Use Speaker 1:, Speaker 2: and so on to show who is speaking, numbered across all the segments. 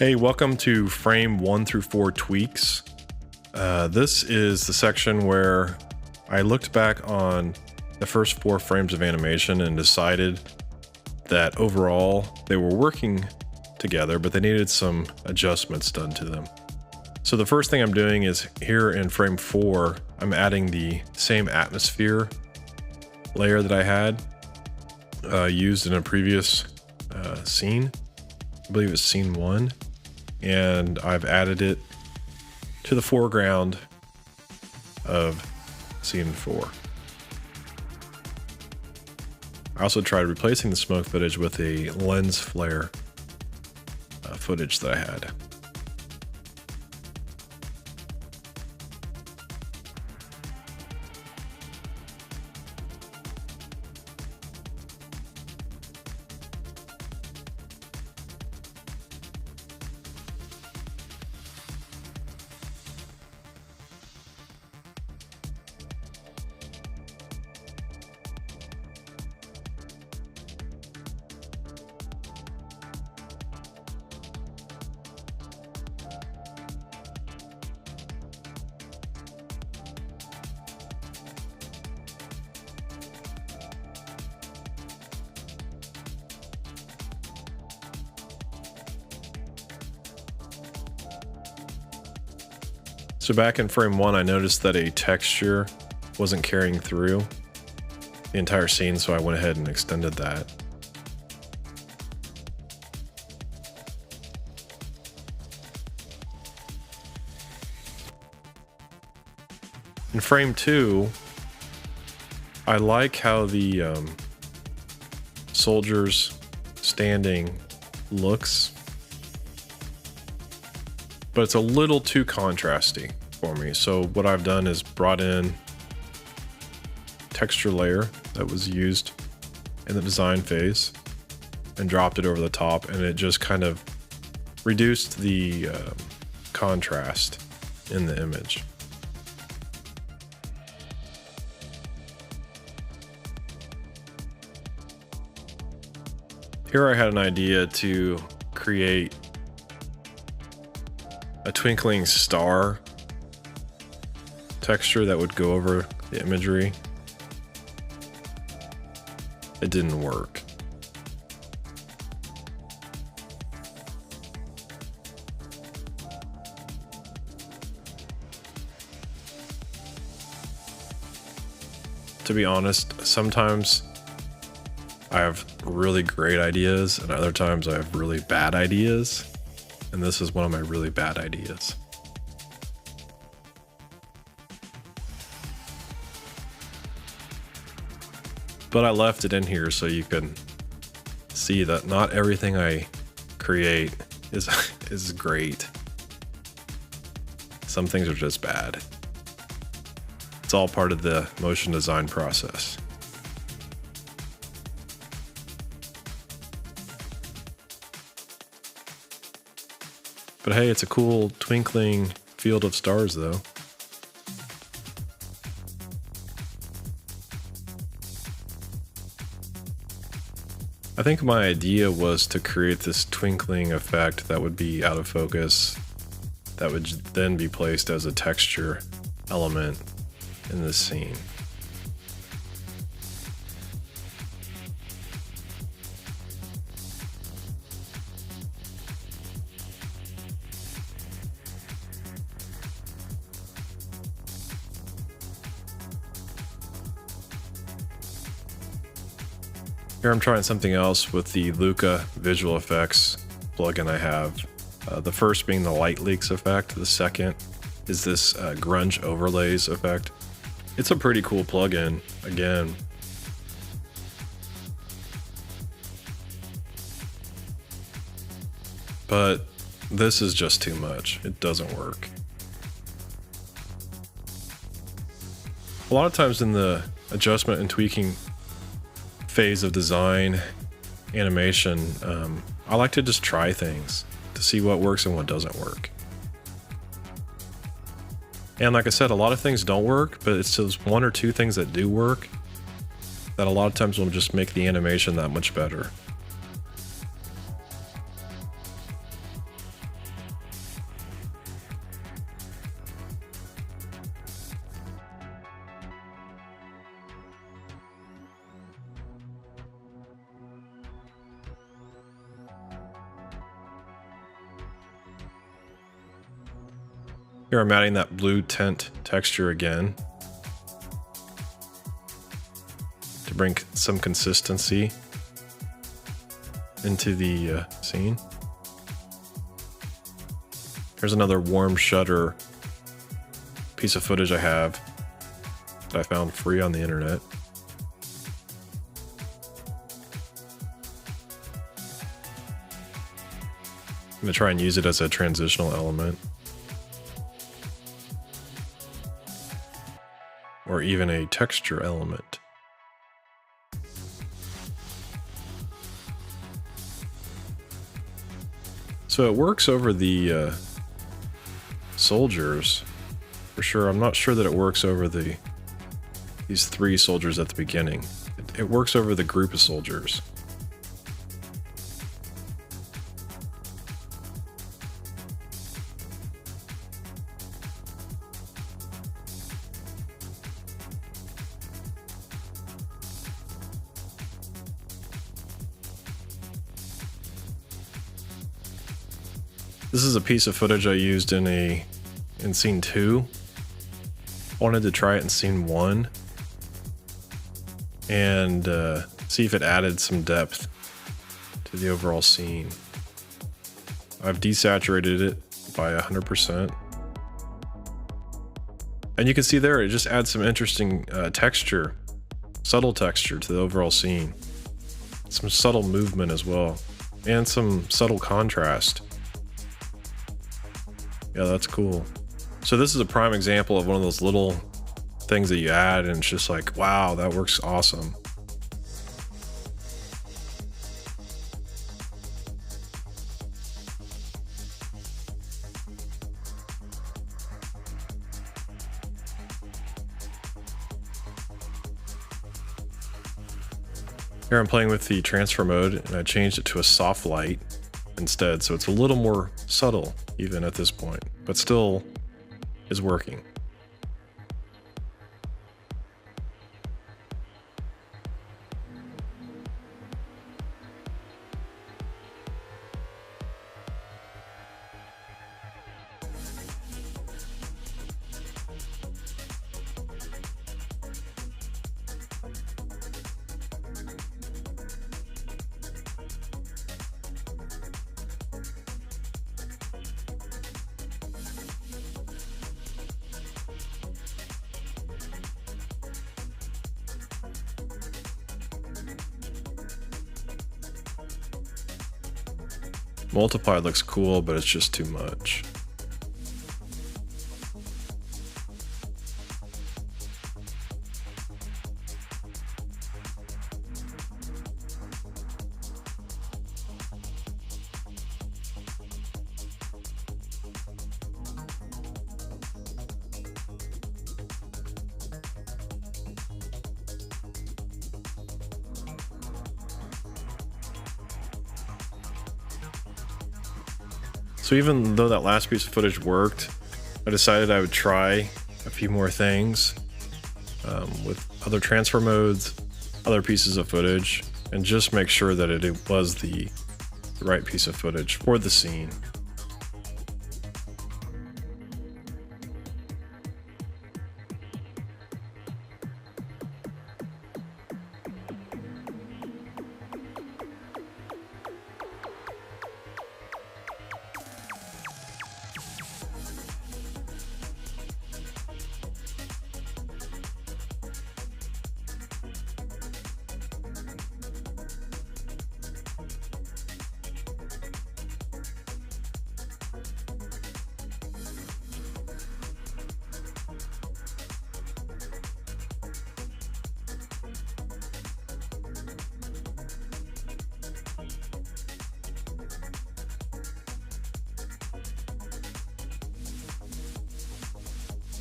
Speaker 1: Hey, welcome to frame 1 through 4 tweaks. This is the section where I looked back on the first 4 frames of animation and decided that overall they were working together, but they needed some adjustments done to them. So the first thing I'm doing is here in frame 4, I'm adding the same atmosphere layer that I had used in a previous scene. I believe it's scene 1. And I've added it to the foreground of scene 4. I also tried replacing the smoke footage with a lens flare footage that I had. So back in frame 1, I noticed that a texture wasn't carrying through the entire scene, so I went ahead and extended that. In frame 2, I like how the soldiers standing looks, but it's a little too contrasty for me. So what I've done is brought in texture layer that was used in the design phase and dropped it over the top, and it just kind of reduced the contrast in the image. Here I had an idea to create a twinkling star texture that would go over the imagery. It didn't work. To be honest, sometimes I have really great ideas and other times I have really bad ideas. And this is one of my really bad ideas. But I left it in here so you can see that not everything I create is great. Some things are just bad. It's all part of the motion design process. But hey, it's a cool twinkling field of stars though. I think my idea was to create this twinkling effect that would be out of focus, that would then be placed as a texture element in this scene. Here I'm trying something else with the Luca visual effects plugin I have. The first being the light leaks effect. The second is this grunge overlays effect. It's a pretty cool plugin, again. But this is just too much. It doesn't work. A lot of times in the adjustment and tweaking phase of design animation, I like to just try things to see what works and what doesn't work. And like I said, a lot of things don't work, but it's those 1 or 2 things that do work that a lot of times will just make the animation that much better. Here I'm adding that blue tint texture again to bring some consistency into the scene. Here's another warm shutter piece of footage I have that I found free on the internet. I'm gonna try and use it as a transitional element. Or even a texture element. So it works over the soldiers, for sure. I'm not sure that it works over these 3 soldiers at the beginning. It works over the group of soldiers. This is a piece of footage I used in scene 2. I wanted to try it in scene 1 and see if it added some depth to the overall scene. I've desaturated it by 100%. And you can see there, it just adds some interesting texture, subtle texture to the overall scene. Some subtle movement as well, and some subtle contrast. Yeah, that's cool. So this is a prime example of one of those little things that you add and it's just like, wow, that works awesome. Here I'm playing with the transfer mode and I changed it to a soft light instead, so it's a little more subtle even at this point, but still is working. Multiply looks cool, but it's just too much. So even though that last piece of footage worked, I decided I would try a few more things with other transfer modes, other pieces of footage, and just make sure that it was the right piece of footage for the scene.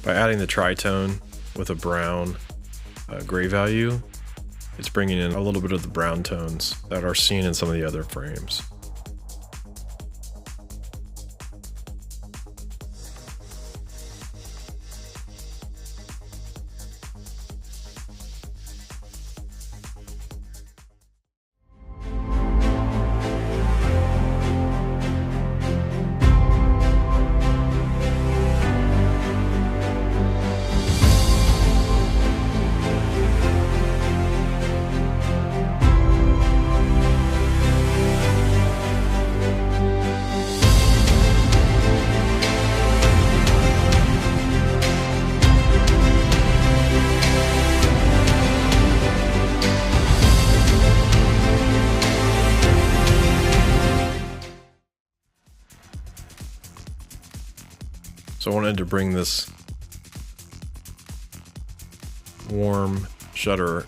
Speaker 1: By adding the tritone with a brown gray value, it's bringing in a little bit of the brown tones that are seen in some of the other frames. So I wanted to bring this warm shutter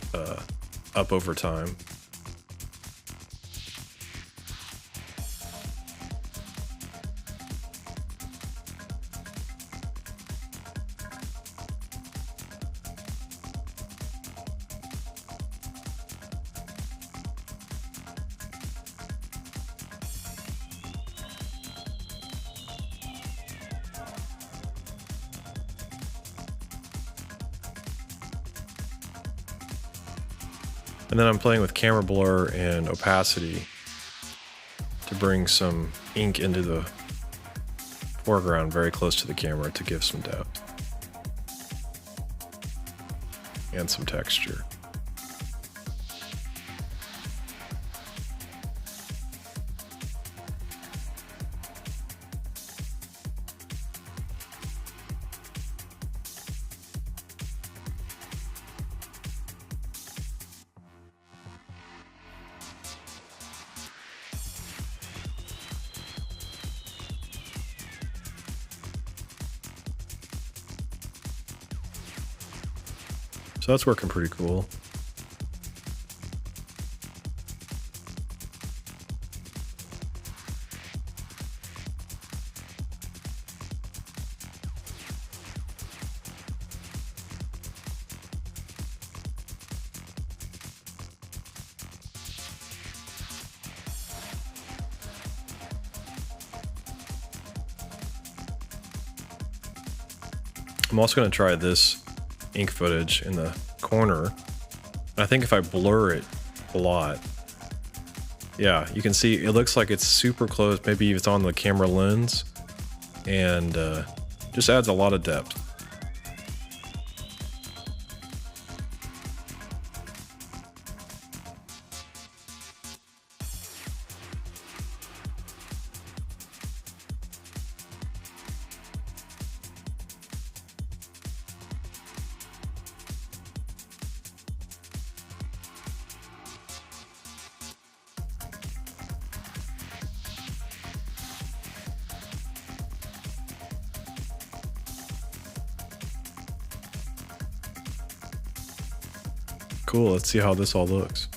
Speaker 1: up over time. And then I'm playing with camera blur and opacity to bring some ink into the foreground very close to the camera to give some depth and some texture. So that's working pretty cool. I'm also going to try this ink footage in the corner. I think if I blur it a lot, yeah, you can see it looks like it's super close. Maybe it's on the camera lens, and just adds a lot of depth. Cool, let's see how this all looks.